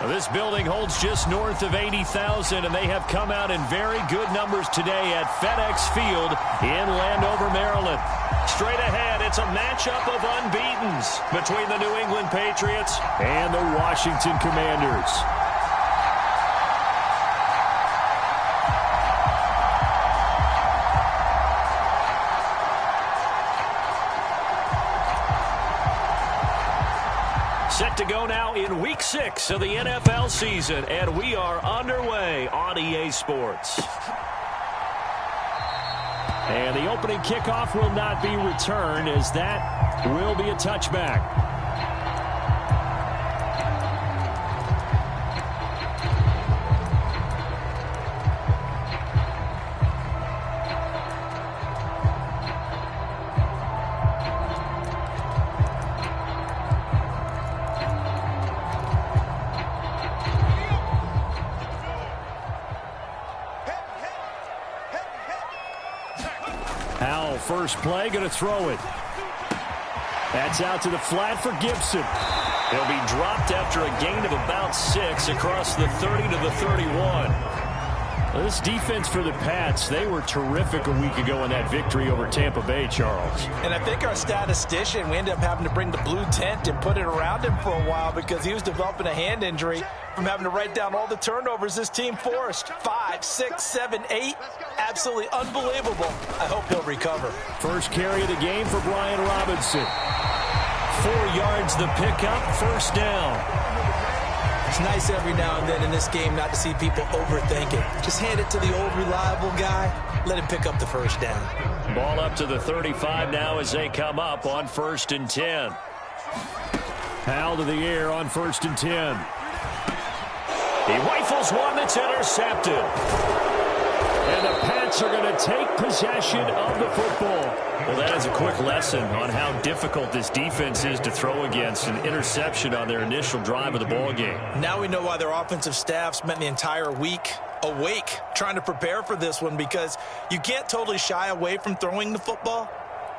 Well, this building holds just north of 80,000, and they have come out in very good numbers today at FedEx Field in Landover, Maryland. Straight ahead, it's a matchup of unbeatens between the New England Patriots and the Washington Commanders. Set to go now in Week 6 of the NFL season, and we are underway on EA Sports. And the opening kickoff will not be returned, as that will be a touchback. First play, going to throw it. That's out to the flat for Gibson. He'll be dropped after a gain of about 6 across the 30 to the 31. Well, this defense for the Pats, they were terrific a week ago in that victory over Tampa Bay, Charles. And I think our statistician, we ended up having to bring the blue tent and put it around him for a while because he was developing a hand injury from having to write down all the turnovers this team forced. 5, 6, 7, 8. Absolutely unbelievable. I hope he'll recover. First carry of the game for Brian Robinson. 4 yards the pickup, first down. It's nice every now and then in this game not to see people overthink it. Just hand it to the old reliable guy. Let him pick up the first down. Ball up to the 35 now as they come up on 1st and 10. Howell to the air on 1st and 10. He rifles one that's intercepted. And the Pats are going to take possession of the football. Well, that is a quick lesson on how difficult this defense is to throw against. An interception on their initial drive of the ball game. Now we know why their offensive staff spent the entire week awake trying to prepare for this one, because you can't totally shy away from throwing the football.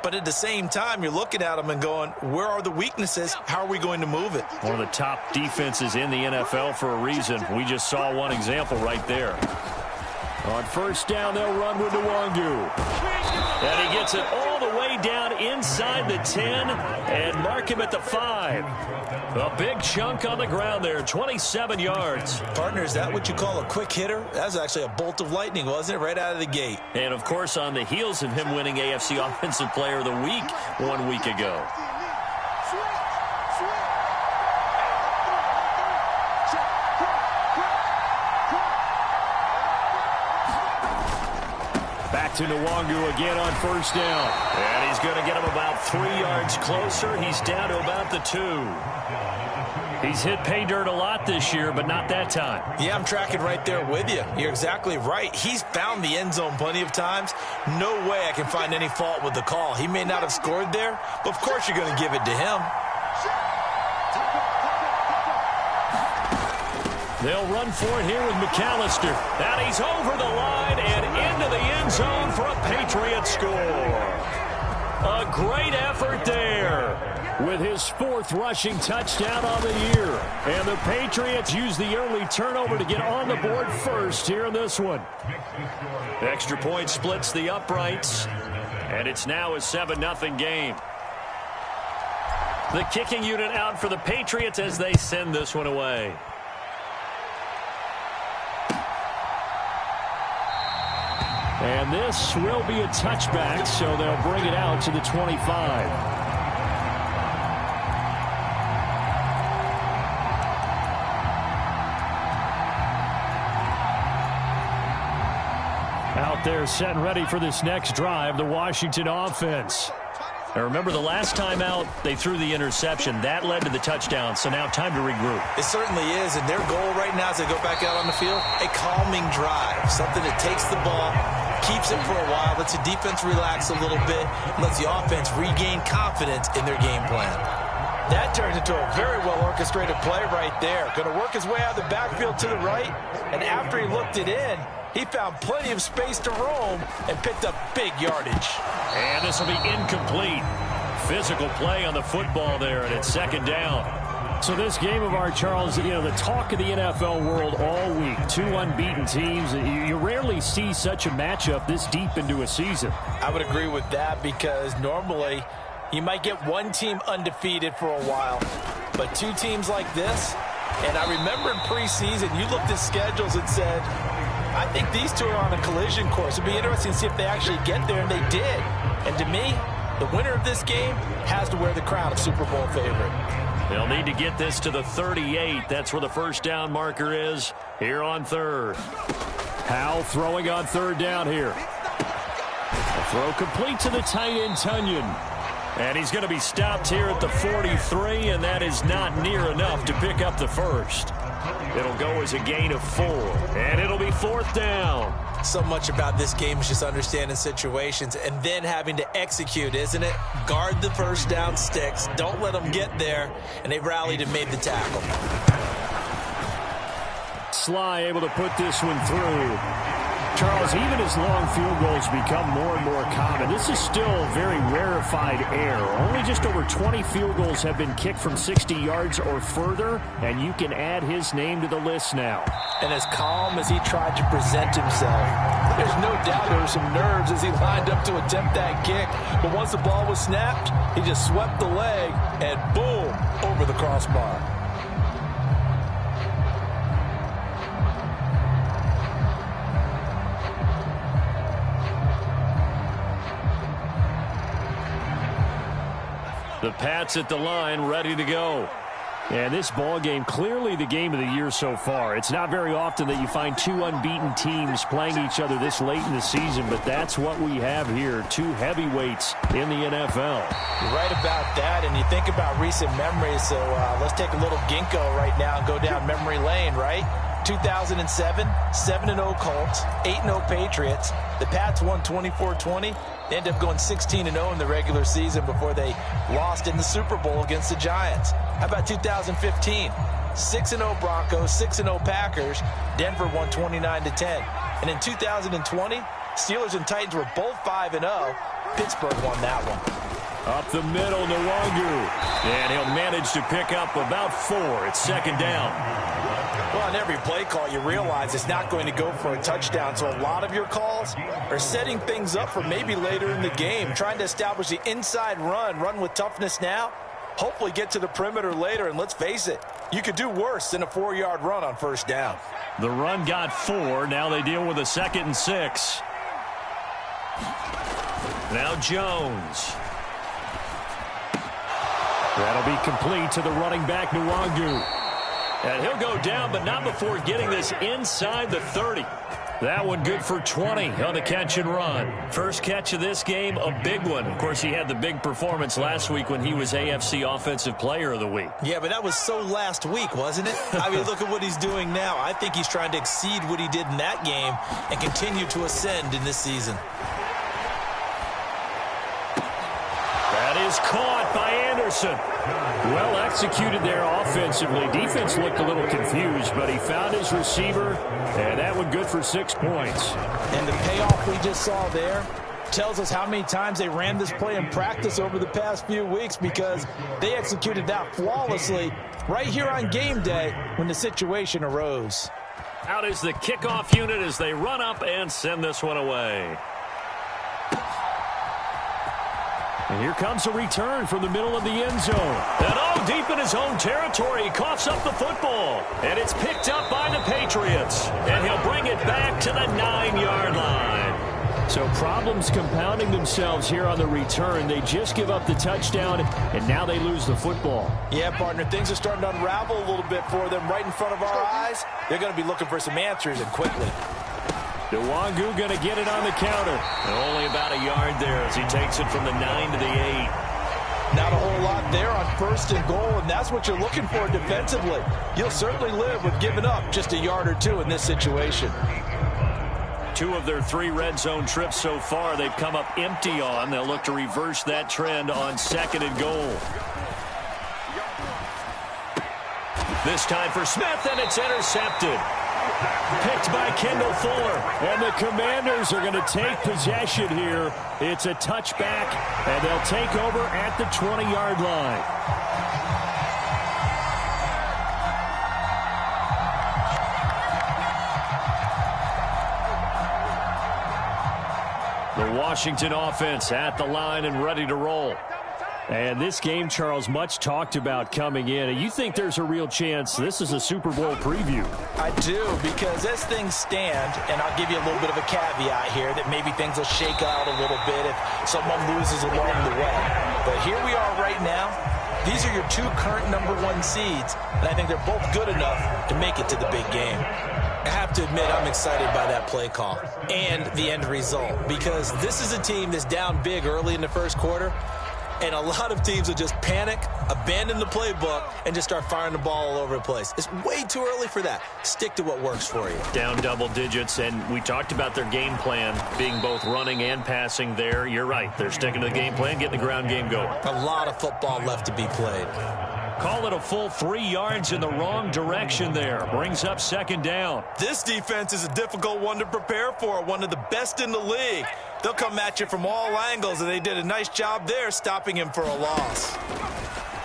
But at the same time, you're looking at them and going, where are the weaknesses? How are we going to move it? One of the top defenses in the NFL for a reason. We just saw one example right there. On first down, they'll run with Nwangu. And he gets it all the way down inside the 10 and mark him at the 5. A big chunk on the ground there, 27 yards. Partner, is that what you call a quick hitter? That was actually a bolt of lightning, wasn't it? Right out of the gate. And, of course, on the heels of him winning AFC Offensive Player of the Week 1 week ago. To Nwangu again on first down. And he's going to get him about 3 yards closer. He's down to about the 2. He's hit pay dirt a lot this year, but not that time. Yeah, I'm tracking right there with you. You're exactly right. He's found the end zone plenty of times. No way I can find any fault with the call. He may not have scored there, but of course you're going to give it to him. They'll run for it here with McAllister. And he's over the line and into the end zone for a Patriot score. A great effort there with his 4th rushing touchdown on the year. And the Patriots use the early turnover to get on the board first here in this one. Extra point splits the uprights. And it's now a 7-0 game. The kicking unit out for the Patriots as they send this one away. And this will be a touchback, so they'll bring it out to the 25. Out there set and ready for this next drive, the Washington offense. Now remember, the last time out, they threw the interception. That led to the touchdown, so now time to regroup. It certainly is, and their goal right now as they go back out on the field, a calming drive, something that takes the ball, keeps it for a while, lets the defense relax a little bit, and lets the offense regain confidence in their game plan. That turns into a very well-orchestrated play right there. Going to work his way out of the backfield to the right, and after he looked it in, he found plenty of space to roam and picked up big yardage. And this will be incomplete. Physical play on the football there, and it's 2nd down. So this game of ours, Charles, the talk of the NFL world all week. Two unbeaten teams. You rarely see such a matchup this deep into a season. I would agree with that because normally you might get one team undefeated for a while. But two teams like this, and I remember in preseason, you looked at schedules and said, I think these two are on a collision course. It'd be interesting to see if they actually get there, and they did. And to me, the winner of this game has to wear the crown of Super Bowl favorite. They'll need to get this to the 38. That's where the first down marker is here on third. Howell throwing on third down here. The throw complete to the tight end, Tunyon. And he's going to be stopped here at the 43, and that is not near enough to pick up the first. It'll go as a gain of 4, and it'll be fourth down. So much about this game is just understanding situations and then having to execute, isn't it? Guard the first down sticks. Don't let them get there. And they rallied and made the tackle. Sly able to put this one through. Charles, even as long field goals become more and more common, this is still very rarefied air. Only just over 20 field goals have been kicked from 60 yards or further, and you can add his name to the list now. And as calm as he tried to present himself, there's no doubt there were some nerves as he lined up to attempt that kick. But once the ball was snapped, he just swept the leg and boom, over the crossbar. The Pats at the line, ready to go. And this ball game, clearly the game of the year so far. It's not very often that you find two unbeaten teams playing each other this late in the season, but that's what we have here, two heavyweights in the NFL. You're right about that, and you think about recent memories, so let's take a little ginkgo right now and go down memory lane, right? 2007, 7-0 Colts, 8-0 Patriots. The Pats won 24-20. They ended up going 16-0 in the regular season before they lost in the Super Bowl against the Giants. How about 2015? 6-0 Broncos, 6-0 Packers. Denver won 29-10. And in 2020, Steelers and Titans were both 5-0. Pittsburgh won that one. Up the middle, Nwangu. And he'll manage to pick up about 4. It's second down. Well, on every play call, you realize it's not going to go for a touchdown. So a lot of your calls are setting things up for maybe later in the game, trying to establish the inside run with toughness now, hopefully get to the perimeter later. And let's face it, you could do worse than a 4-yard run on first down. The run got 4. Now they deal with a 2nd and 6. Now Jones. That'll be complete to the running back, Nwangu. And he'll go down, but not before getting this inside the 30. That one good for 20 on the catch and run. First catch of this game, a big one. Of course, he had the big performance last week when he was AFC Offensive Player of the Week. Yeah, but that was so last week, wasn't it? I mean, look at what he's doing now. I think he's trying to exceed what he did in that game and continue to ascend in this season. That is caught by Anderson. Well executed there offensively. Defense looked a little confused, but he found his receiver, and that one good for 6 points. And the payoff we just saw there tells us how many times they ran this play in practice over the past few weeks, because they executed that flawlessly right here on game day when the situation arose. Out is the kickoff unit as they run up and send this one away. And here comes a return from the middle of the end zone. And all deep in his own territory, he coughs up the football. And it's picked up by the Patriots. And he'll bring it back to the 9-yard line. So problems compounding themselves here on the return. They just give up the touchdown, and now they lose the football. Yeah, partner, things are starting to unravel a little bit for them right in front of our eyes. They're going to be looking for some answers, and quickly. Nwangu going to get it on the counter. And only about a yard there as he takes it from the 9 to the 8. Not a whole lot there on 1st and goal, and that's what you're looking for defensively. You'll certainly live with giving up just a yard or 2 in this situation. 2 of their 3 red zone trips so far they've come up empty on. They'll look to reverse that trend on 2nd and goal. This time for Smith, and it's intercepted. Picked by Kendall Fuller. And the Commanders are going to take possession here. It's a touchback, and they'll take over at the 20-yard line. Washington offense at the line and ready to roll. And this game, Charles, much talked about coming in. And you think there's a real chance this is a Super Bowl preview? I do, because as things stand, and I'll give you a little bit of a caveat here, that maybe things will shake out a little bit if someone loses along the way. But here we are right now. These are your two current #1 seeds, and I think they're both good enough to make it to the big game. I have to admit, I'm excited by that play call and the end result, because this is a team that's down big early in the first quarter, and a lot of teams will just panic, abandon the playbook, and just start firing the ball all over the place. It's way too early for that. Stick to what works for you. Down double digits, and we talked about their game plan being both running and passing there. You're right. They're sticking to the game plan, getting the ground game going. A lot of football left to be played. Call it a full 3 yards in the wrong direction there. Brings up second down. This defense is a difficult one to prepare for, one of the best in the league. They'll come at you from all angles, and they did a nice job there stopping him for a loss.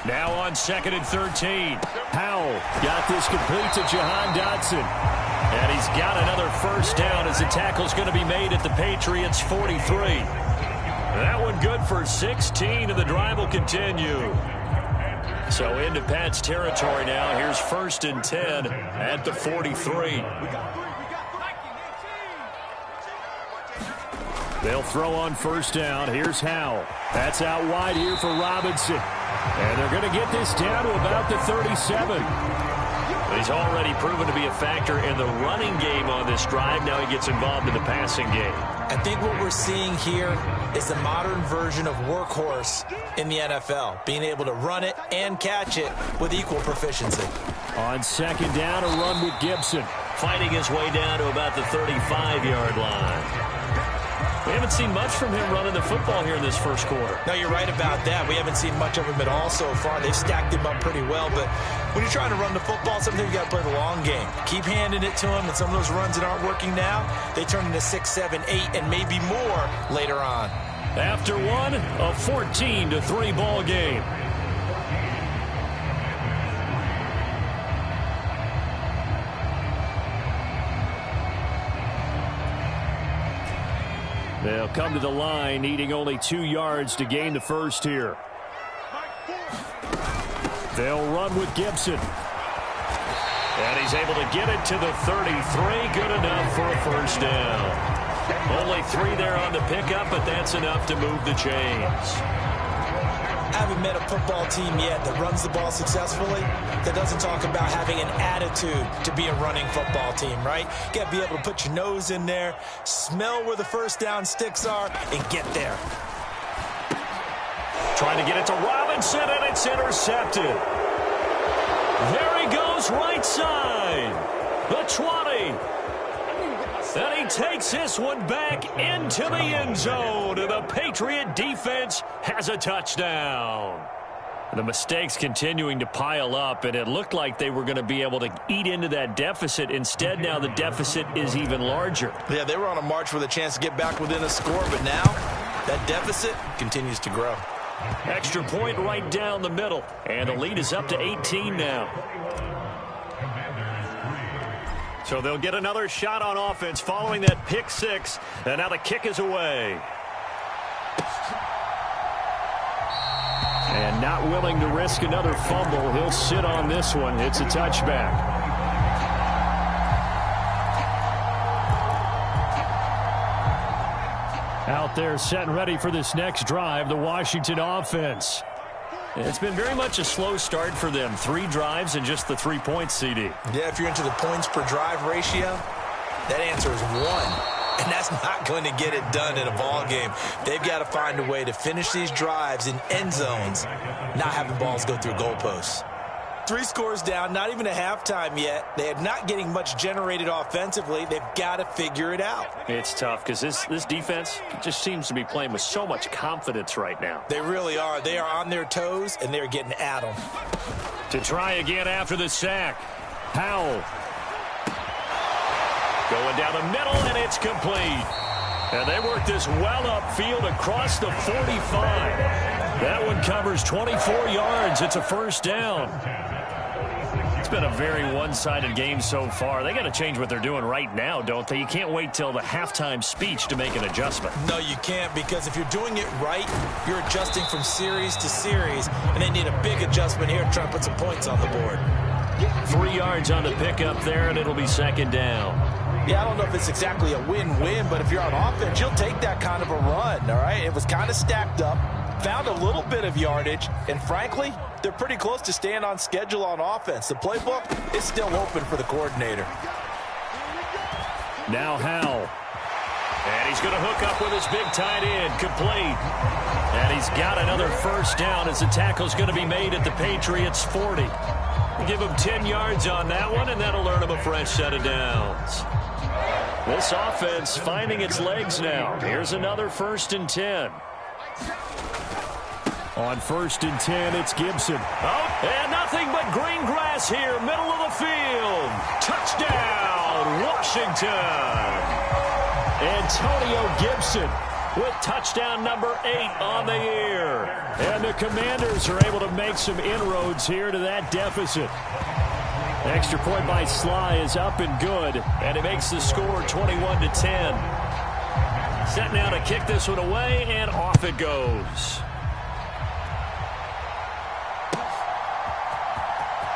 Now on 2nd and 13. Howell got this complete to Jahan Dotson. And he's got another first down as the tackle's going to be made at the Patriots' 43. That one good for 16, and the drive will continue. So into Pat's territory now. Here's 1st and 10 at the 43. They'll throw on first down. Here's Howell. That's out wide here for Robinson. And they're going to get this down to about the 37. He's already proven to be a factor in the running game on this drive. Now he gets involved in the passing game. I think what we're seeing here is the modern version of workhorse in the NFL, being able to run it and catch it with equal proficiency. On 2nd down, a run with Gibson, fighting his way down to about the 35-yard line. We haven't seen much from him running the football here in this first quarter. No, you're right about that. We haven't seen much of him at all so far. They've stacked him up pretty well, but when you're trying to run the football, sometimes you got to play the long game. Keep handing it to him, and some of those runs that aren't working now, they turn into 6, 7, 8, and maybe more later on. After one, a 14-3 ball game. They'll come to the line, needing only 2 yards to gain the first here. They'll run with Gibson. And he's able to get it to the 33. Good enough for a first down. Only 3 there on the pickup, but that's enough to move the chains. I haven't met a football team yet that runs the ball successfully that doesn't talk about having an attitude to be a running football team, right? You got to be able to put your nose in there, smell where the first down sticks are, and get there. Trying to get it to Robinson, and it's intercepted. There he goes, right side. The 20. And he takes this one back into the end zone. And the Patriot defense has a touchdown. The mistakes continuing to pile up, and it looked like they were going to be able to eat into that deficit. Instead, now the deficit is even larger. Yeah, they were on a march with a chance to get back within a score, but now that deficit continues to grow. Extra point right down the middle, and the lead is up to 18 now. So they'll get another shot on offense following that pick 6, and now the kick is away. And not willing to risk another fumble, he'll sit on this one. It's a touchback. Out there set and ready for this next drive, the Washington offense. It's been very much a slow start for them. 3 drives and just the 3 points, CD. Yeah, if you're into the points per drive ratio, that answer is 1. And that's not going to get it done in a ball game. They've got to find a way to finish these drives in end zones, not having balls go through goalposts. 3 scores down, not even a halftime yet. They are not getting much generated offensively. They've got to figure it out. It's tough because this defense just seems to be playing with so much confidence right now. They really are. They are on their toes, and they're getting at them. To try again after the sack. Howell. Going down the middle, and it's complete. And they work this well upfield across the 45. That one covers 24 yards. It's a first down. It's been a very one-sided game so far. They got to change what they're doing right now, don't they? You can't wait till the halftime speech to make an adjustment. No, you can't, because if you're doing it right, you're adjusting from series to series, and they need a big adjustment here to try to put some points on the board. 3 yards on the pickup there, and it'll be second down. Yeah, I don't know if it's exactly a win-win, but if you're on offense, you'll take that kind of a run, all right? It was kind of stacked up, found a little bit of yardage, and frankly, they're pretty close to staying on schedule on offense. The playbook is still open for the coordinator. Now Howell. And he's going to hook up with his big tight end, complete. And he's got another first down as the tackle's going to be made at the Patriots' 40. Give him 10 yards on that one, and that'll earn him a fresh set of downs. This offense finding its legs now. Here's another 1st and 10. On 1st and 10, it's Gibson. Oh, and nothing but green grass here, middle of the field. Touchdown, Washington. Antonio Gibson with touchdown number 8 on the year. And the Commanders are able to make some inroads here to that deficit. Extra point by Sly is up and good, and it makes the score 21-10. Set now to kick this one away, and off it goes.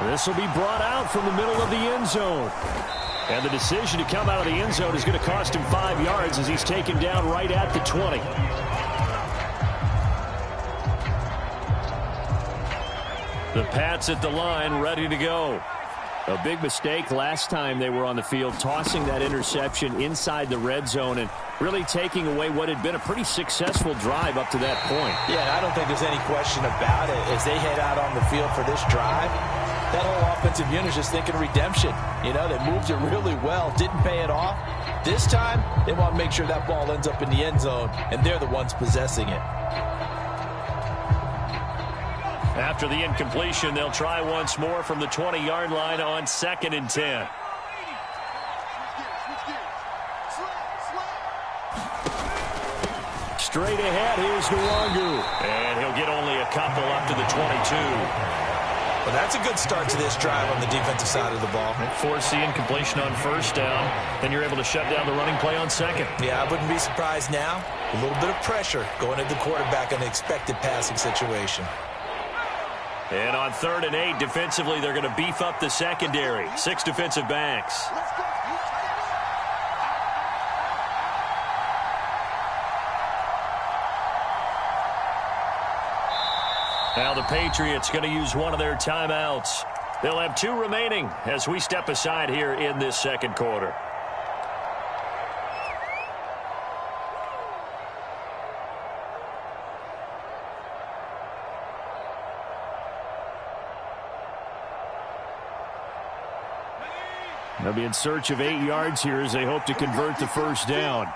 This will be brought out from the middle of the end zone. And the decision to come out of the end zone is going to cost him 5 yards as he's taken down right at the 20. The Pats at the line, ready to go. A big mistake last time they were on the field, tossing that interception inside the red zone and really taking away what had been a pretty successful drive up to that point. Yeah, I don't think there's any question about it. As they head out on the field for this drive, that whole offensive unit is just thinking redemption. You know, they moved it really well, didn't pay it off. This time, they want to make sure that ball ends up in the end zone, and they're the ones possessing it. After the incompletion, they'll try once more from the 20-yard line on 2nd and 10. Straight ahead, here's Nwangu. And he'll get only a couple up to the 22. Well, that's a good start to this drive on the defensive side of the ball. Force the incompletion on 1st down. Then you're able to shut down the running play on 2nd. Yeah, I wouldn't be surprised now. A little bit of pressure going at the quarterback in an expected passing situation. And on 3rd and 8, defensively, they're going to beef up the secondary. 6 defensive backs. Now the Patriots going to use one of their timeouts. They'll have 2 remaining as we step aside here in this 2nd quarter. They'll be in search of 8 yards here as they hope to convert the first down.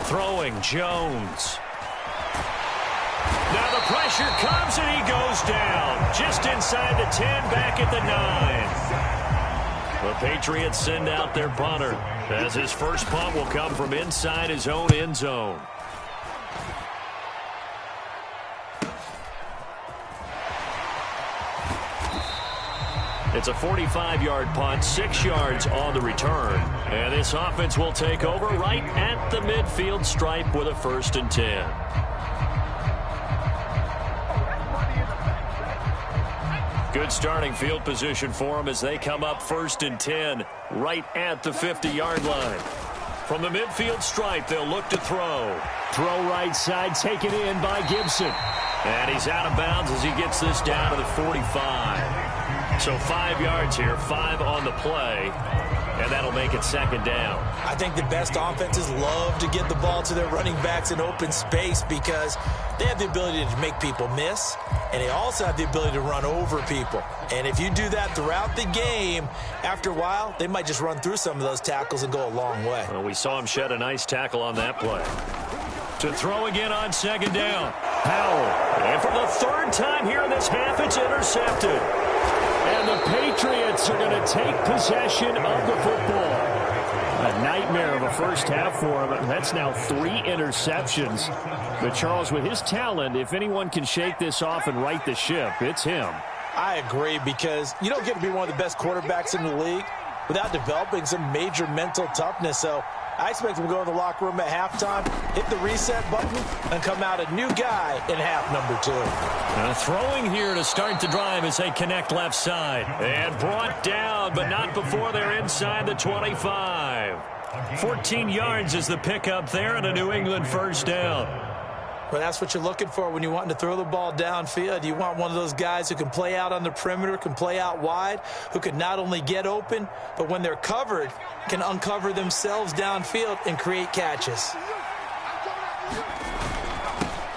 Throwing Jones. Now the pressure comes and he goes down. Just inside the 10, back at the 9. The Patriots send out their punter as his first punt will come from inside his own end zone. It's a 45-yard punt, 6 yards on the return. And this offense will take over right at the midfield stripe with a 1st and 10. Good starting field position for them as they come up 1st and 10 right at the 50-yard line. From the midfield stripe, they'll look to throw. Throw right side, taken in by Gibson. And he's out of bounds as he gets this down to the 45. So 5 yards here, 5 on the play, and that'll make it 2nd down. I think the best offenses love to get the ball to their running backs in open space because they have the ability to make people miss, and they also have the ability to run over people. And if you do that throughout the game, after a while, they might just run through some of those tackles and go a long way. Well, we saw him shed a nice tackle on that play. To throw again on 2nd down. Powell. And for the third time here in this half, it's intercepted. And the Patriots are going to take possession of the football. A nightmare of a first half for him. That's now 3 interceptions. But, Charles, with his talent, if anyone can shake this off and right the ship, it's him. I agree, because you don't get to be one of the best quarterbacks in the league without developing some major mental toughness. So I expect him to go in the locker room at halftime, hit the reset button, and come out a new guy in half number 2. Throwing here to start the drive as they connect left side. And brought down, but not before they're inside the 25. 14 yards is the pickup there, and a New England first down. Well, that's what you're looking for when you're wanting to throw the ball downfield. You want one of those guys who can play out on the perimeter, can play out wide, who can not only get open, but when they're covered, can uncover themselves downfield and create catches.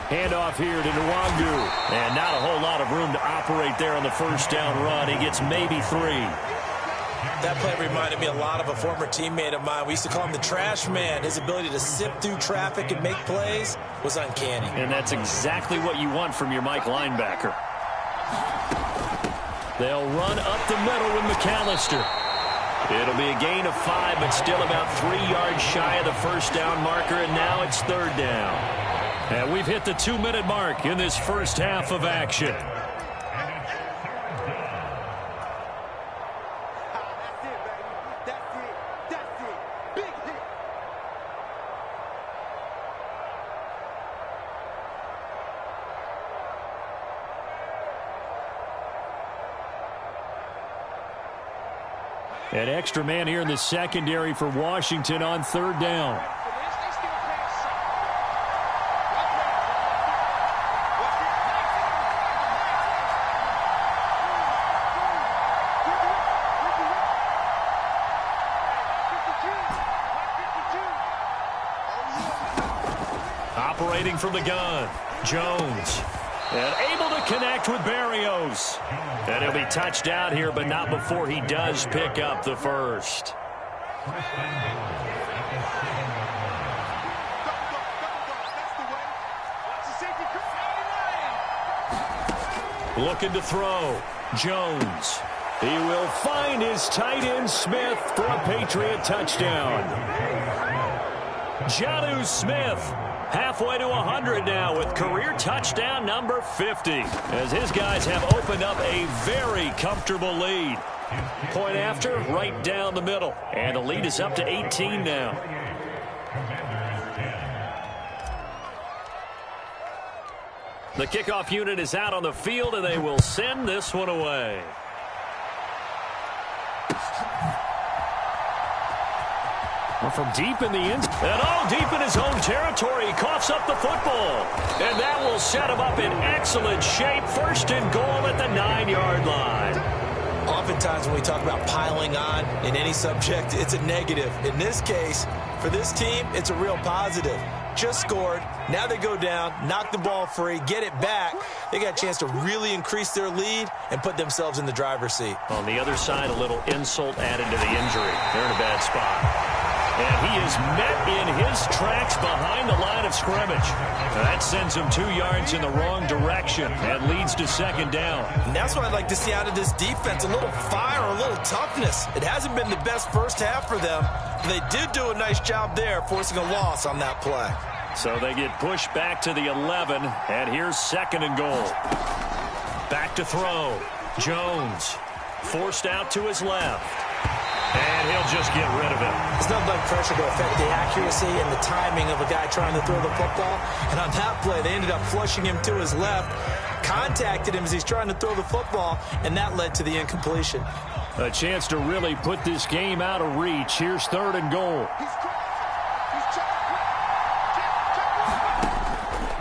Handoff here to Nwangu. And not a whole lot of room to operate there on the first down run. He gets maybe 3. That play reminded me a lot of a former teammate of mine. We used to call him the trash man. His ability to sift through traffic and make plays was uncanny. And that's exactly what you want from your Mike linebacker. They'll run up the middle with McAllister. It'll be a gain of 5, but still about 3 yards shy of the first down marker, and now it's third down. And we've hit the 2-minute mark in this first half of action. An extra man here in the secondary for Washington on third down. Operating from the gun, Jones. And able to connect with Berrios. And he'll be touched out here, but not before he does pick up the first. Looking to throw. Jones. He will find his tight end Smith for a Patriot touchdown. Jonnu Smith. Halfway to 100 now with career touchdown number 50. As his guys have opened up a very comfortable lead. Point after, right down the middle. And the lead is up to 18 now. The kickoff unit is out on the field, and they will send this one away. From deep in the end, and deep in his own territory, he coughs up the football. And that will set him up in excellent shape. First and goal at the 9-yard line. Oftentimes when we talk about piling on in any subject, it's a negative. In this case, for this team, it's a real positive. Just scored. Now they go down, knock the ball free, get it back. They got a chance to really increase their lead and put themselves in the driver's seat. On the other side, a little insult added to the injury. They're in a bad spot. And he is met in his tracks behind the line of scrimmage. That sends him 2 yards in the wrong direction and leads to second down. And that's what I'd like to see out of this defense, a little fire, a little toughness. It hasn't been the best first half for them, but they did do a nice job there, forcing a loss on that play. So they get pushed back to the 11, and here's second and goal. Back to throw. Jones forced out to his left. And he'll just get rid of it. There's nothing like pressure to affect the accuracy and the timing of a guy trying to throw the football. And on that play, they ended up flushing him to his left, contacted him as he's trying to throw the football, and that led to the incompletion. A chance to really put this game out of reach. Here's third and goal.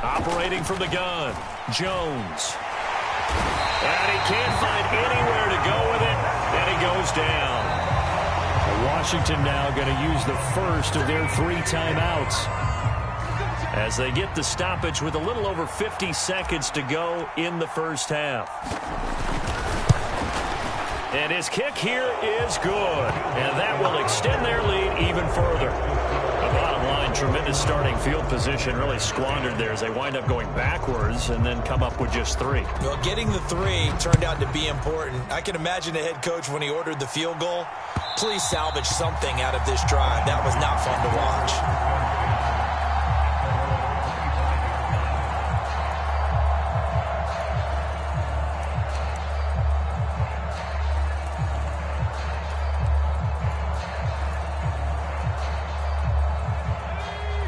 Operating from the gun, Jones. And he can't find anywhere to go with it, and he goes down. Washington now going to use the first of their 3 timeouts as they get the stoppage with a little over 50 seconds to go in the first half. And his kick here is good, and that will extend their lead even further. The bottom line, tremendous starting field position really squandered there as they wind up going backwards and then come up with just 3. Well, getting the 3 turned out to be important. I can imagine the head coach when he ordered the field goal. Please salvage something out of this drive. That was not fun to watch.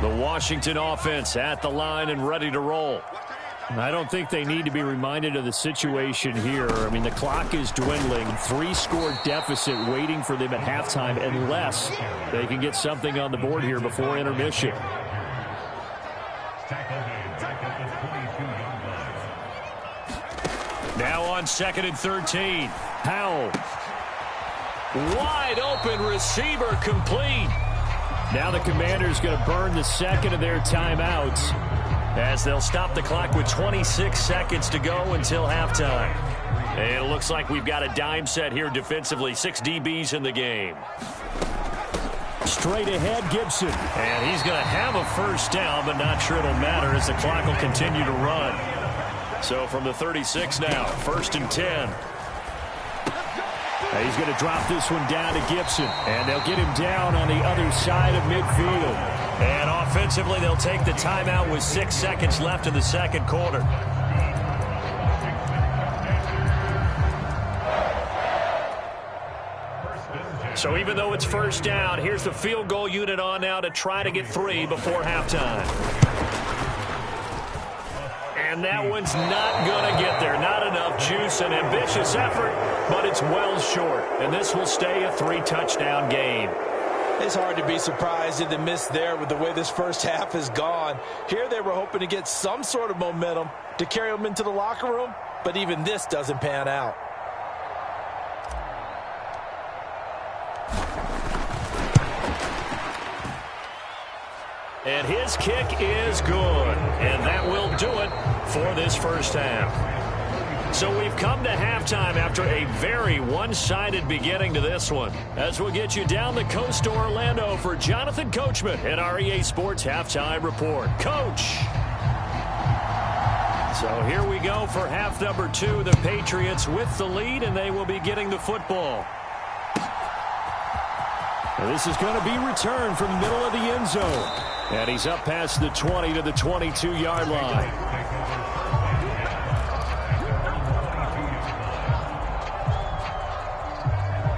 The Washington offense at the line and ready to roll. I don't think they need to be reminded of the situation here. I mean, the clock is dwindling. 3-score deficit waiting for them at halftime unless they can get something on the board here before intermission. Now on 2nd and 13. Powell. Wide open receiver complete. Now the Commanders going to burn the second of their timeouts as they'll stop the clock with 26 seconds to go until halftime. And it looks like we've got a dime set here defensively. 6 DBs in the game. Straight ahead, Gibson. And he's going to have a first down, but not sure it'll matter as the clock will continue to run. So from the 36 now, 1st and 10. He's going to drop this one down to Gibson, and they'll get him down on the other side of midfield. And offensively, they'll take the timeout with 6 seconds left in the second quarter. So even though it's first down, here's the field goal unit on now to try to get 3 before halftime. And that one's not going to get there. Not enough juice, an ambitious effort, but it's well short. And this will stay a 3-touchdown game. It's hard to be surprised in the miss there with the way this first half has gone. Here they were hoping to get some sort of momentum to carry them into the locker room, but even this doesn't pan out. And his kick is good. And that will do it for this first half. So we've come to halftime after a very one-sided beginning to this one. As we'll get you down the coast to Orlando for Jonathan Coachman at our EA Sports Halftime Report. Coach! So here we go for half number 2. The Patriots with the lead, and they will be getting the football. And this is going to be returned from the middle of the end zone. And he's up past the 20 to the 22-yard line.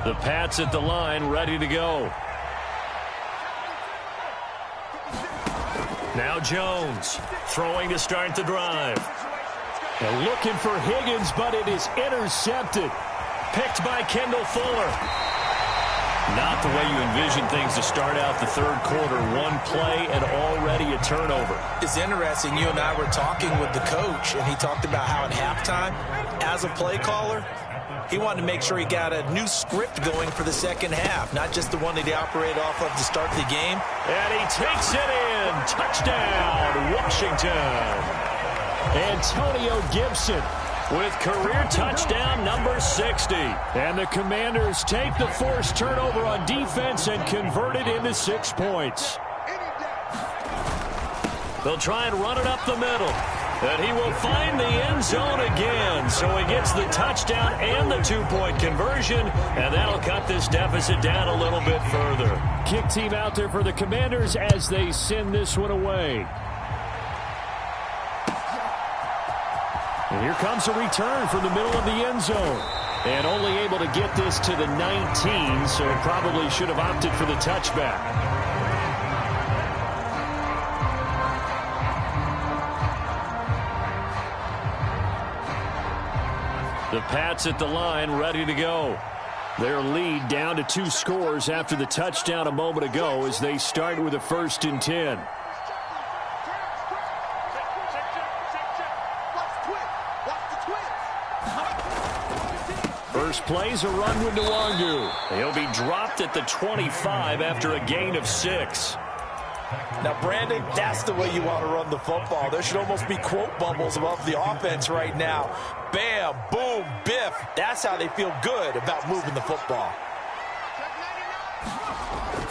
The Pats at the line, ready to go. Now Jones, throwing to start the drive. And looking for Higgins, but it is intercepted. Picked by Kendall Fuller. Not the way you envision things to start out the third quarter. One play and already a turnover. It's interesting. You and I were talking with the coach, and he talked about how at halftime, as a play caller, he wanted to make sure he got a new script going for the second half, not just the one that he operated off of to start the game. And he takes it in. Touchdown, Washington. Antonio Gibson with career touchdown number 60. And the Commanders take the forced turnover on defense and convert it into 6 points. They'll try and run it up the middle. And he will find the end zone again. So he gets the touchdown and the 2-point conversion. And that'll cut this deficit down a little bit further. Kick team out there for the Commanders as they send this one away. And here comes a return from the middle of the end zone. And only able to get this to the 19, so probably should have opted for the touchback. The Pats at the line, ready to go. Their lead down to 2 scores after the touchdown a moment ago as they start with a 1st and 10. First play's a run with Nwangu. He'll be dropped at the 25 after a gain of 6. Now, Brandon, that's the way you want to run the football. There should almost be quote bubbles above the offense right now. Bam, boom, biff. That's how they feel good about moving the football.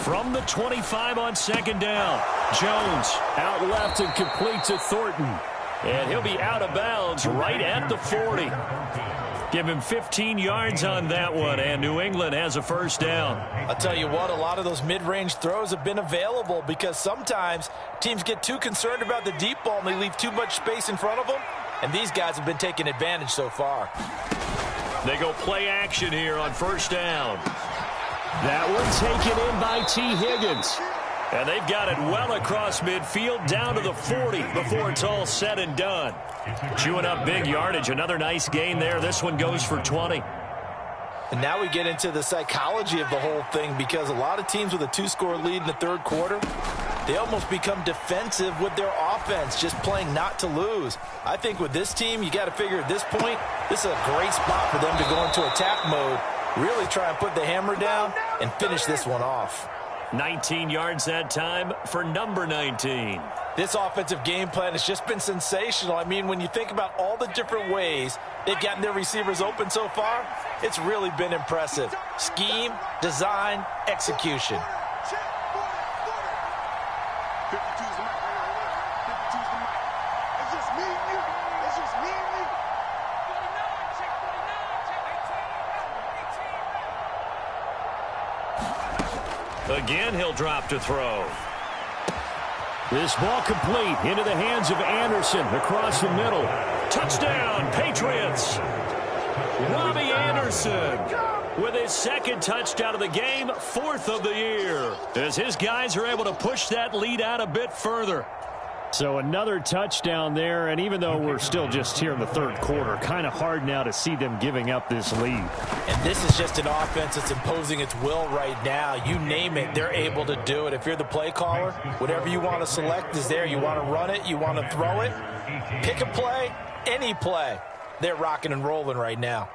from the 25 on second down. Jones out left and complete to Thornton. And he'll be out of bounds right at the 40. Give him 15 yards on that one, and New England has a first down. I'll tell you what, a lot of those mid-range throws have been available because sometimes teams get too concerned about the deep ball and they leave too much space in front of them, and these guys have been taking advantage so far. They go play action here on first down. That one taken in by T. Higgins. And they've got it well across midfield down to the 40 before it's all said and done. Chewing up big yardage. Another nice gain there. This one goes for 20. And now we get into the psychology of the whole thing because a lot of teams with a 2-score lead in the third quarter, they almost become defensive with their offense, just playing not to lose. I think with this team, you got to figure at this point, this is a great spot for them to go into attack mode, really try and put the hammer down and finish this one off. 19 yards that time for number 19. This offensive game plan has just been sensational. I mean, when you think about all the different ways they've gotten their receivers open so far, it's really been impressive. Scheme, design, execution. Again, he'll drop to throw. This ball complete into the hands of Anderson across the middle. Touchdown, Patriots. Robbie Anderson with his second touchdown of the game, 4th of the year, as his guys are able to push that lead out a bit further. So another touchdown there, and even though we're still just here in the third quarter, kind of hard now to see them giving up this lead. And this is just an offense that's imposing its will right now. You name it, they're able to do it. If you're the play caller, whatever you want to select is there. You want to run it, you want to throw it, pick a play, any play. They're rocking and rolling right now.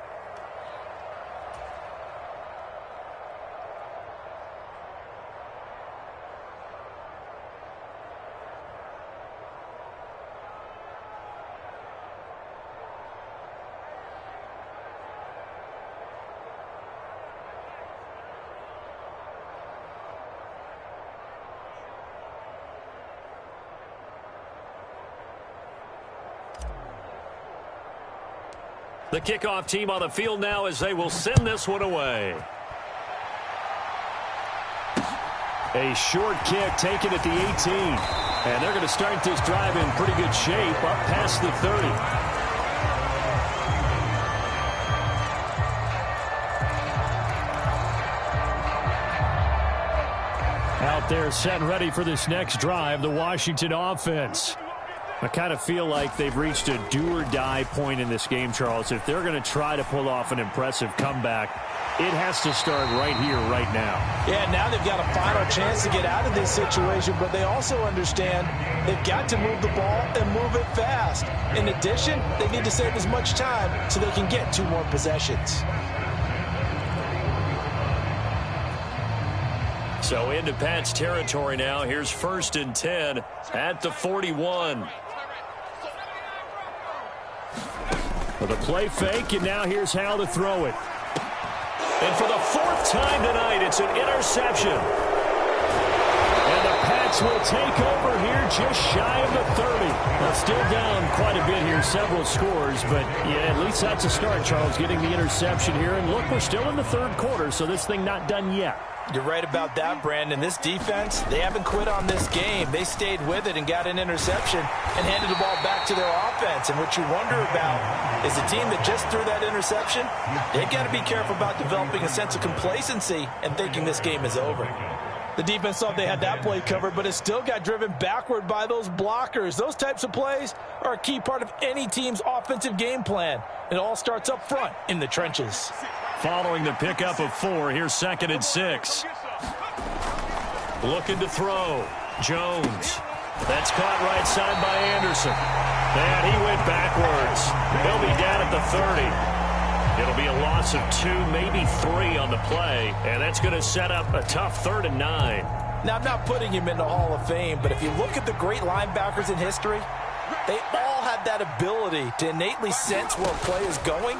The kickoff team on the field now as they will send this one away. A short kick taken at the 18. And they're going to start this drive in pretty good shape up past the 30. Out there set and ready for this next drive, the Washington offense. I kind of feel like they've reached a do-or-die point in this game, Charles. If they're going to try to pull off an impressive comeback, it has to start right here, right now. Yeah, now they've got a final chance to get out of this situation, but they also understand they've got to move the ball and move it fast. In addition, they need to save as much time so they can get 2 more possessions. So into Pat's territory now. Here's 1st and 10 at the 41. With a play fake, and now here's how to throw it. And for the 4th time tonight, it's an interception. And the Pats will take over here just shy of the 30. Now still down quite a bit here, several scores, but yeah, at least that's a start, Charles, getting the interception here. And look, we're still in the third quarter, so this thing not done yet. You're right about that, Brandon. This defense, they haven't quit on this game. They stayed with it and got an interception and handed the ball back to their offense. And what you wonder about is the team that just threw that interception, they've got to be careful about developing a sense of complacency and thinking this game is over. The defense thought they had that play covered, but it still got driven backward by those blockers. Those types of plays are a key part of any team's offensive game plan. It all starts up front in the trenches. Following the pickup of 4, here's 2nd and 6. Looking to throw. Jones. That's caught right side by Anderson. And he went backwards. He'll be down at the 30. It'll be a loss of 2, maybe 3 on the play. And that's going to set up a tough 3rd and 9. Now, I'm not putting him in the Hall of Fame, but if you look at the great linebackers in history, they all have that ability to innately sense where a play is going,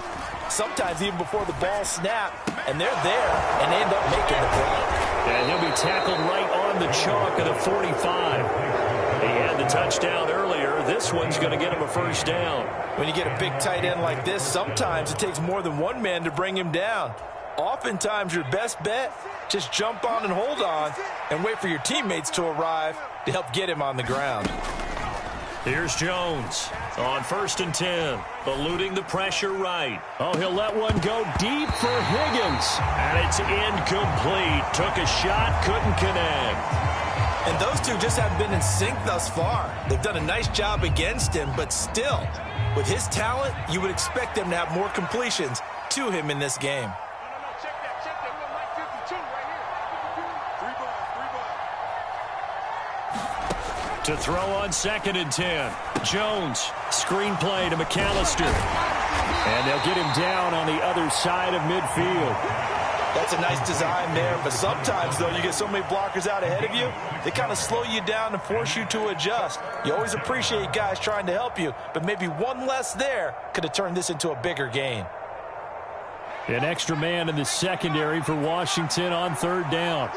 sometimes even before the ball snapped, and they're there, and they end up making the play. And he'll be tackled right on the chalk of the 45. He had the touchdown earlier. This one's going to get him a first down. When you get a big tight end like this, sometimes it takes more than one man to bring him down. Oftentimes, your best bet, just jump on and hold on and wait for your teammates to arrive to help get him on the ground. Here's Jones on 1st and 10, eluding the pressure right. Oh, he'll let one go deep for Higgins. And it's incomplete. Took a shot, couldn't connect. And those two just haven't been in sync thus far. They've done a nice job against him, but still, with his talent, you would expect them to have more completions to him in this game. To throw on 2nd and 10. Jones, screen play to McAllister. And they'll get him down on the other side of midfield. That's a nice design there, but sometimes, though, you get so many blockers out ahead of you, they kind of slow you down and force you to adjust. You always appreciate guys trying to help you, but maybe one less there could have turned this into a bigger gain. An extra man in the secondary for Washington on 3rd down.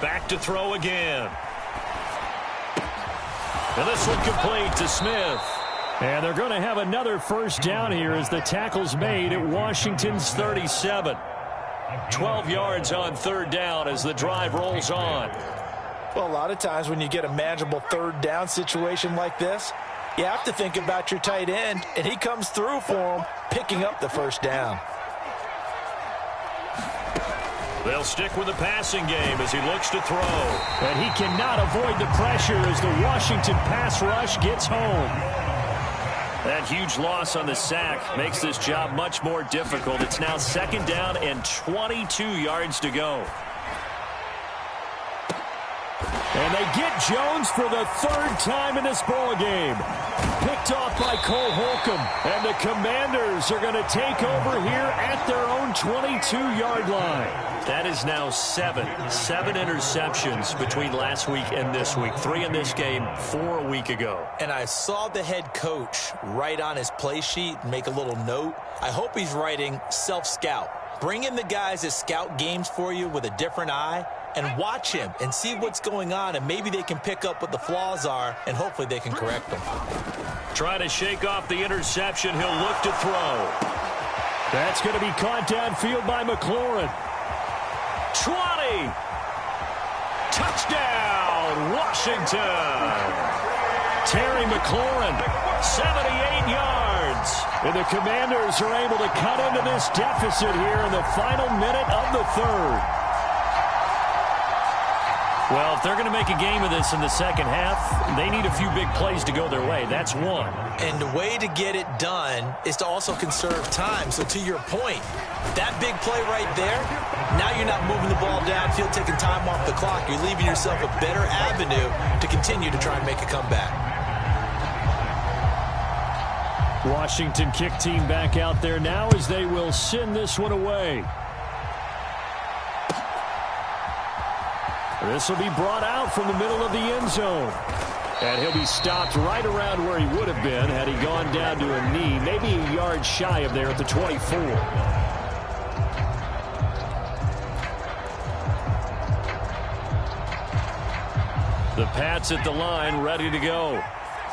Back to throw again. And this one complete to Smith. And they're going to have another first down here as the tackle's made at Washington's 37. 12 yards on 3rd down as the drive rolls on. Well, a lot of times when you get a manageable 3rd down situation like this, you have to think about your tight end, and he comes through for him, picking up the first down. They'll stick with the passing game as he looks to throw. And he cannot avoid the pressure as the Washington pass rush gets home. That huge loss on the sack makes this job much more difficult. It's now 2nd down and 22 yards to go. And they get Jones for the 3rd time in this ball game. Picked off by Cole Holcomb. And the Commanders are going to take over here at their own 22-yard line. That is now 7 interceptions between last week and this week. 3 in this game, 4 a week ago. And I saw the head coach write on his play sheet and make a little note. I hope he's writing self-scout. Bring in the guys that scout games for you with a different eye and watch him and see what's going on, and maybe they can pick up what the flaws are, and hopefully they can correct them. Try to shake off the interception. He'll look to throw. That's going to be caught downfield by McLaurin. 20. Touchdown, Washington. Terry McLaurin, 78 yards. And the Commanders are able to cut into this deficit here in the final minute of the 3rd. Well, if they're going to make a game of this in the second half, they need a few big plays to go their way. That's one. And the way to get it done is to also conserve time. So to your point, that big play right there, now you're not moving the ball downfield, taking time off the clock. You're leaving yourself a better avenue to continue to try and make a comeback. Washington kick team back out there now as they will send this one away. This will be brought out from the middle of the end zone. And he'll be stopped right around where he would have been had he gone down to a knee, maybe a yard shy of there at the 24. The Pats at the line, ready to go.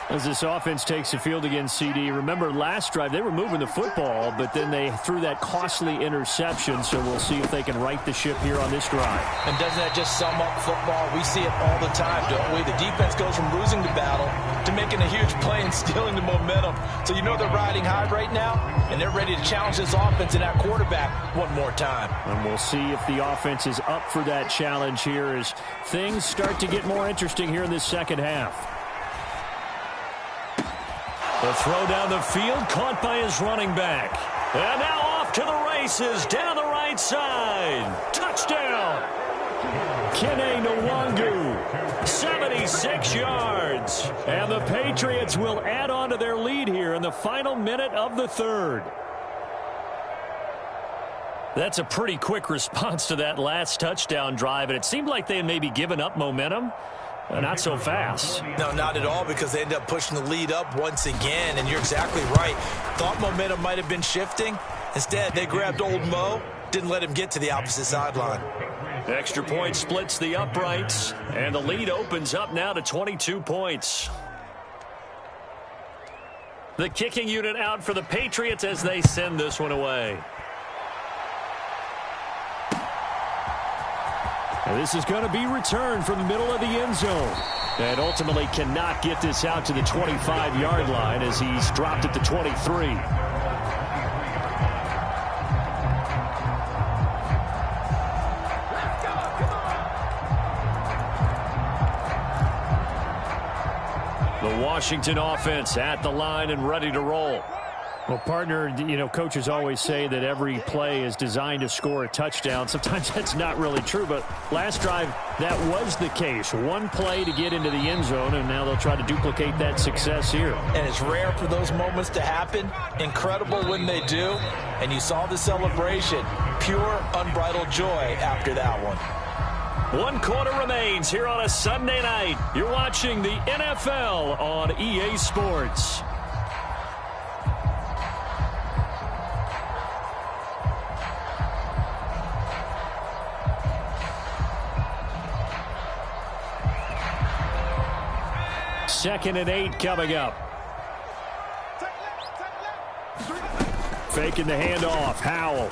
As this offense takes the field against CD, remember last drive they were moving the football, but then they threw that costly interception, so we'll see if they can right the ship here on this drive. And doesn't that just sum up football? We see it all the time, don't we? The defense goes from losing the battle to making a huge play and stealing the momentum. So you know they're riding high right now, and they're ready to challenge this offense and that quarterback one more time. And we'll see if the offense is up for that challenge here as things start to get more interesting here in this second half. The throw down the field, caught by his running back. And now off to the races, down the right side. Touchdown! Kene Nwangu, 76 yards. And the Patriots will add on to their lead here in the final minute of the third. That's a pretty quick response to that last touchdown drive, and it seemed like they had maybe given up momentum. Not so fast. No, not at all, because they ended up pushing the lead up once again, and you're exactly right. Thought momentum might have been shifting. Instead, they grabbed old Mo, didn't let him get to the opposite sideline. Extra point splits the uprights, and the lead opens up now to 22 points. The kicking unit out for the Patriots as they send this one away. And this is going to be returned from the middle of the end zone. And ultimately cannot get this out to the 25-yard line as he's dropped at the 23. The Washington offense at the line and ready to roll. Well, partner, you know, coaches always say that every play is designed to score a touchdown. Sometimes that's not really true, but last drive, that was the case. One play to get into the end zone, and now they'll try to duplicate that success here. And it's rare for those moments to happen. Incredible when they do. And you saw the celebration. Pure, unbridled joy after that one. 1 quarter remains here on a Sunday night. You're watching the NFL on EA Sports. Second and 8 coming up. Faking the handoff. Howell.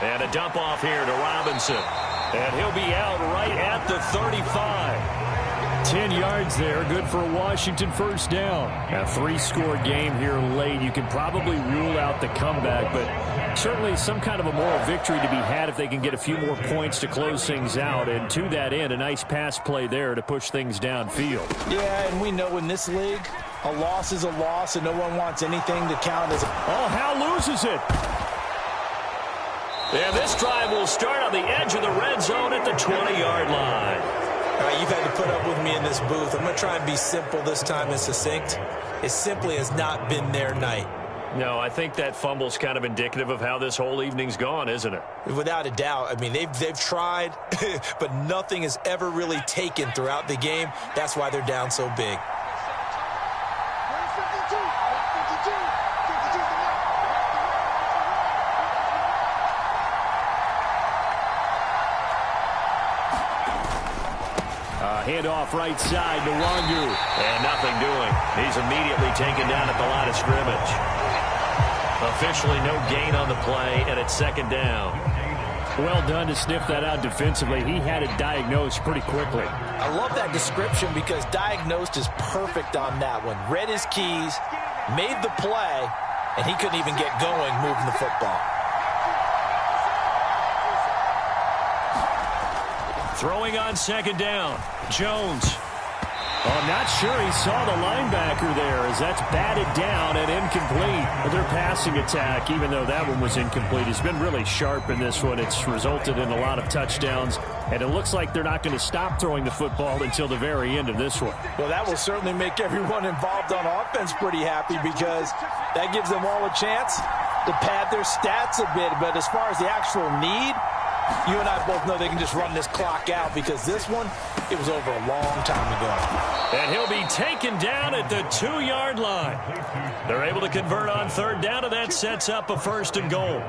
And a dump off here to Robinson. And he'll be out right at the 35. 10 yards there. Good for a Washington first down. A 3-score game here late. You can probably rule out the comeback, but certainly some kind of a moral victory to be had if they can get a few more points to close things out. And to that end, a nice pass play there to push things downfield. Yeah, and we know in this league, a loss is a loss, and no one wants anything to count as a... Oh, Hal loses it. And this drive will start on the edge of the red zone at the 20-yard line. All right, you've had to put up with me in this booth. I'm going to try and be simple this time and succinct. It simply has not been their night. No, I think that fumble's kind of indicative of how this whole evening's gone, isn't it? Without a doubt. I mean, they've tried, but nothing has ever really taken throughout the game. That's why they're down so big. Handoff right side to Nwangu. And nothing doing. He's immediately taken down at the line of scrimmage. Officially no gain on the play, and it's second down. Well done to sniff that out defensively. He had it diagnosed pretty quickly. I love that description because diagnosed is perfect on that one. Read his keys, made the play, and he couldn't even get going moving the football. Throwing on second down. Jones. Oh, I'm not sure he saw the linebacker there as that's batted down and incomplete. But their passing attack, even though that one was incomplete, has been really sharp in this one. It's resulted in a lot of touchdowns, and it looks like they're not going to stop throwing the football until the very end of this one. Well, that will certainly make everyone involved on offense pretty happy because that gives them all a chance to pad their stats a bit. But as far as the actual need, you and I both know they can just run this clock out because this one, it was over a long time ago. And he'll be taken down at the 2-yard line. They're able to convert on third down, and that sets up a first and goal.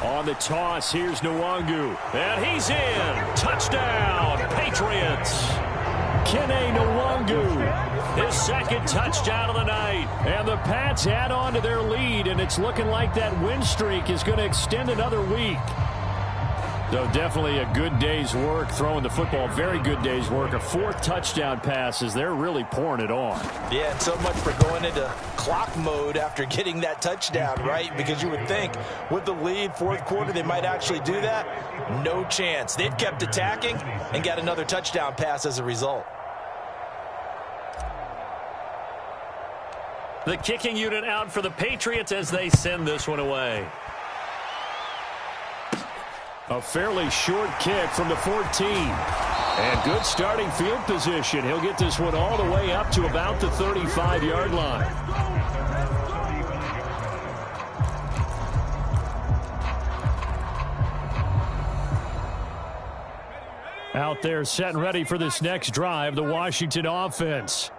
On the toss, here's Nwangu. And he's in. Touchdown, Patriots. Kene Nwangu, his second touchdown of the night. And the Pats add on to their lead, and it's looking like that win streak is going to extend another week. So definitely a good day's work throwing the football. Very good day's work. A 4th touchdown pass as they're really pouring it on. Yeah, and so much for going into clock mode after getting that touchdown, right? Because you would think with the lead, 4th quarter, they might actually do that. No chance. They've kept attacking and got another touchdown pass as a result. The kicking unit out for the Patriots as they send this one away. A fairly short kick from the 14. And good starting field position. He'll get this one all the way up to about the 35-yard line. Out there set and ready for this next drive, the Washington offense.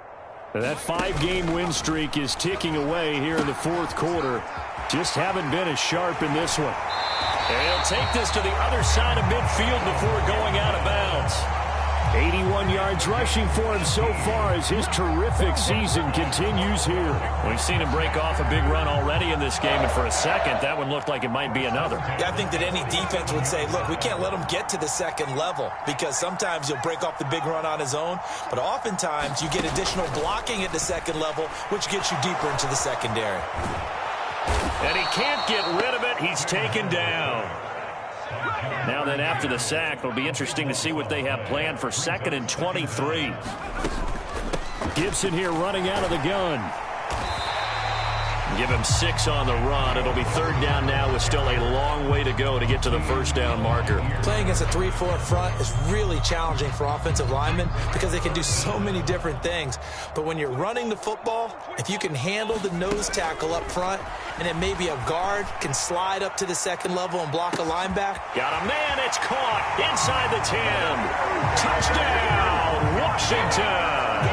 That 5-game win streak is ticking away here in the 4th quarter. Just haven't been as sharp in this one. And he'll take this to the other side of midfield before going out of bounds. 81 yards rushing for him so far as his terrific season continues here. We've seen him break off a big run already in this game, and for a second, that one looked like it might be another. Yeah, I think that any defense would say, look, we can't let him get to the second level because sometimes he'll break off the big run on his own, but oftentimes you get additional blocking at the second level, which gets you deeper into the secondary. And he can't get rid of it. He's taken down. Now then, after the sack, it'll be interesting to see what they have planned for 2nd and 23. Gibson here running out of the gun. Give him 6 on the run. It'll be 3rd down now with still a long way to go to get to the 1st down marker. Playing against a 3-4 front is really challenging for offensive linemen because they can do so many different things. But when you're running the football, if you can handle the nose tackle up front and then maybe a guard can slide up to the second level and block a linebacker. Got a man. It's caught inside the 10. Touchdown, Washington.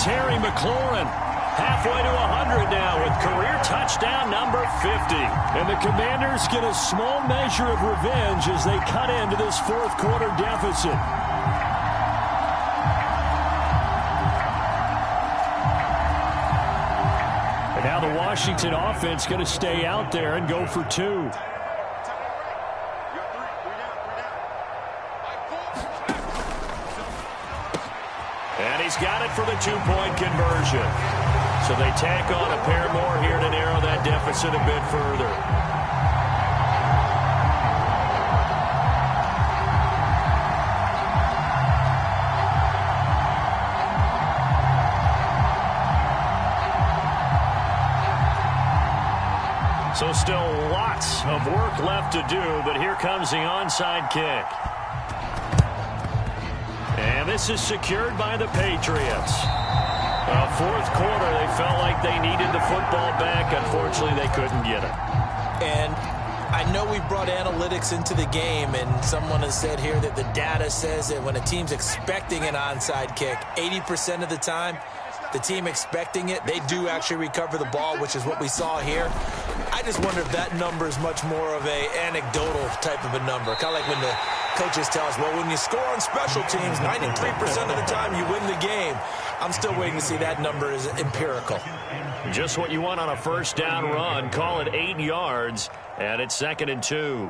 Terry McLaurin. Halfway to 100 now with career touchdown number 50. And the Commanders get a small measure of revenge as they cut into this 4th quarter deficit. And now the Washington offense going to stay out there and go for 2. And he's got it for the 2-point conversion. So they tack on a pair more here to narrow that deficit a bit further. So still lots of work left to do, but here comes the onside kick. And this is secured by the Patriots. 4th quarter, they felt like they needed the football back. Unfortunately, they couldn't get it. And I know we've brought analytics into the game, and someone has said here that the data says that when a team's expecting an onside kick, 80% of the time, the team expecting it, they do actually recover the ball, which is what we saw here. I just wonder if that number is much more of a anecdotal type of a number. Kind of like when the coaches tell us, well, when you score on special teams, 93% of the time you win the game. I'm still waiting to see that number is empirical. Just what you want on a 1st down run. Call it 8 yards, and it's 2nd and 2.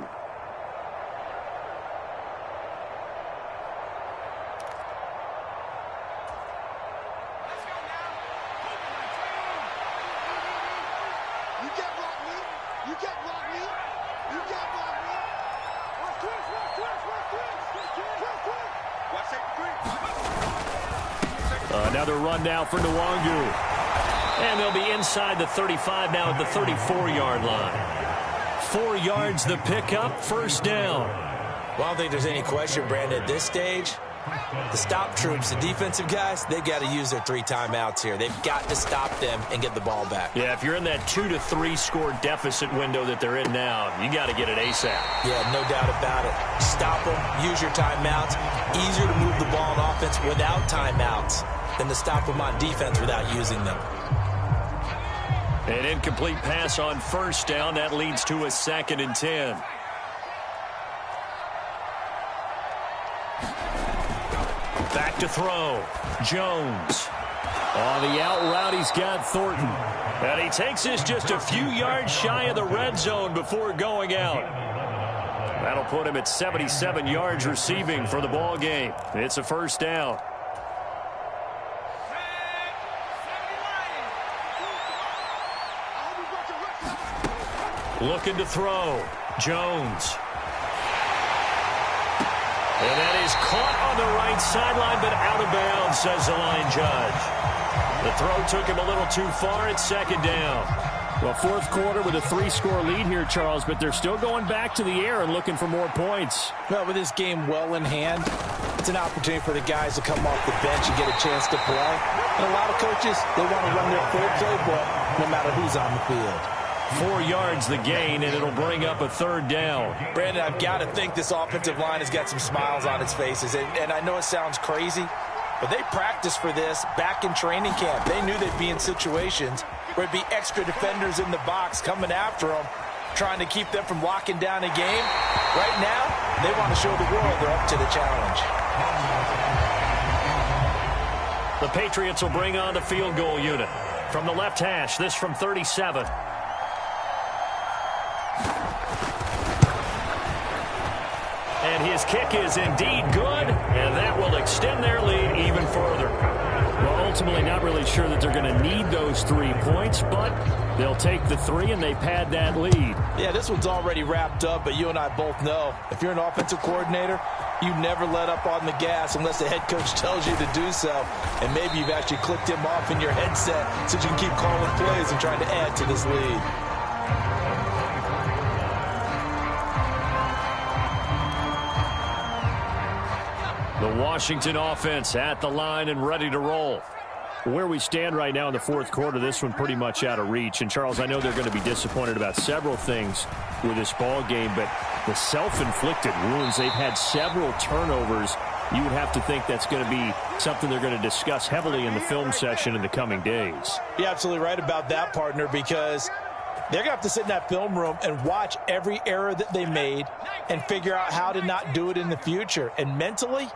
Another run now for Nwangu. And they'll be inside the 35 now at the 34-yard line. 4 yards the pickup, 1st down. Well, I don't think there's any question, Brandon, at this stage. The stop troops, the defensive guys, they've got to use their 3 timeouts here. They've got to stop them and get the ball back. Yeah, if you're in that 2 to 3 score deficit window that they're in now, you got to get it ASAP. Yeah, no doubt about it. Stop them, use your timeouts. Easier to move the ball on offense without timeouts than to stop them on defense without using them. An incomplete pass on 1st down. That leads to a 2nd and 10. Back to throw. Jones. On the out route, he's got Thornton. And he takes this just a few yards shy of the red zone before going out. That'll put him at 77 yards receiving for the ball game. It's a first down. Looking to throw. Jones. And that is caught on the right sideline, but out of bounds, says the line judge. The throw took him a little too far. It's second down. Well, fourth quarter with a 3-score lead here, Charles, but they're still going back to the air and looking for more points. Well, with this game well in hand, it's an opportunity for the guys to come off the bench and get a chance to play. And a lot of coaches, they want to run their full playbook no matter who's on the field. 4 yards the gain, and it'll bring up a third down. Brandon, I've got to think this offensive line has got some smiles on its faces. And I know it sounds crazy, but they practiced for this back in training camp. They knew they'd be in situations where it'd be extra defenders in the box coming after them, trying to keep them from locking down a game. Right now, they want to show the world they're up to the challenge. The Patriots will bring on the field goal unit. From the left hash, this from 37. And his kick is indeed good, and that will extend their lead even further. Well, ultimately not really sure that they're going to need those 3 points, but they'll take the 3 and they pad that lead. Yeah, this one's already wrapped up, but you and I both know if you're an offensive coordinator, you never let up on the gas unless the head coach tells you to do so. And maybe you've actually clicked him off in your headset so you can keep calling plays and trying to add to this lead. The Washington offense at the line and ready to roll. Where we stand right now in the fourth quarter, this one pretty much out of reach. And, Charles, I know they're going to be disappointed about several things with this ball game, but the self-inflicted wounds, they've had several turnovers. You would have to think that's going to be something they're going to discuss heavily in the film session in the coming days. You're absolutely right about that, partner, because they're going to have to sit in that film room and watch every error that they made and figure out how to not do it in the future. And mentally,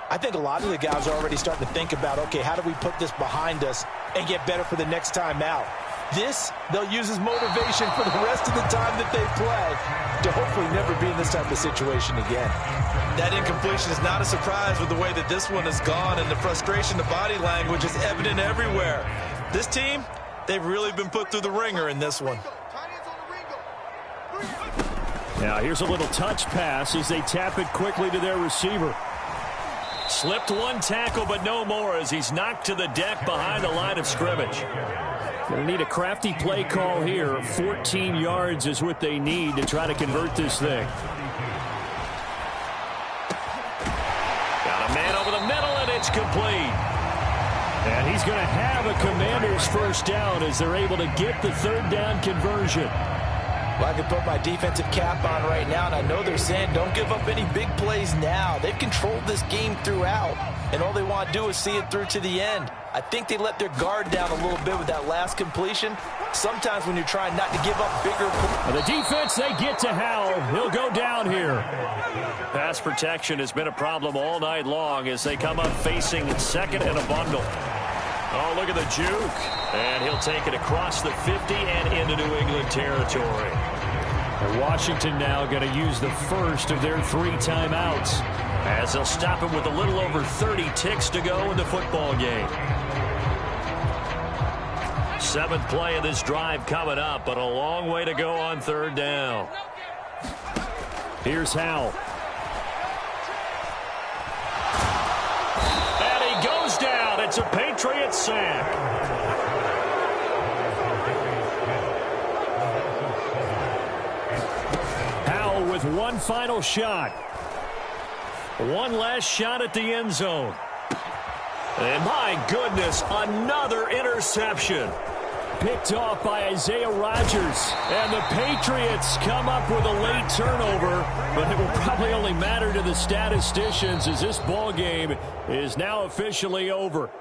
I think a lot of the guys are already starting to think about, okay, how do we put this behind us and get better for the next time out? This, they'll use as motivation for the rest of the time that they play to hopefully never be in this type of situation again. That incompletion is not a surprise with the way that this one has gone, and the frustration, the body language is evident everywhere. This team, they've really been put through the ringer in this one. Now here's a little touch pass as they tap it quickly to their receiver. Slipped one tackle, but no more as he's knocked to the deck behind the line of scrimmage. Going to need a crafty play call here. 14 yards is what they need to try to convert this thing. Got a man over the middle, and it's complete. And he's going to have a Commander's first down as they're able to get the third down conversion. Well, I can put my defensive cap on right now, and I know they're saying don't give up any big plays now. They've controlled this game throughout, and all they want to do is see it through to the end. I think they let their guard down a little bit with that last completion. Sometimes when you're trying not to give up bigger plays. The defense, they get to Howell. He'll go down here. Pass protection has been a problem all night long as they come up facing second and a bundle. Oh, look at the juke. And he'll take it across the 50 and into New England territory. And Washington now going to use the first of their 3 timeouts as they'll stop him with a little over 30 ticks to go in the football game. 7th play of this drive coming up, but a long way to go on third down. Here's Howell. And he goes down. It's a Patriot sack. With one final shot. One last shot at the end zone. And my goodness, another interception. Picked off by Isaiah Rodgers. And the Patriots come up with a late turnover, but it will probably only matter to the statisticians as this ball game is now officially over.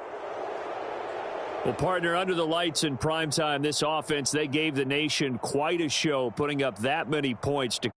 Well, partner, under the lights in primetime, this offense, they gave the nation quite a show, putting up that many points to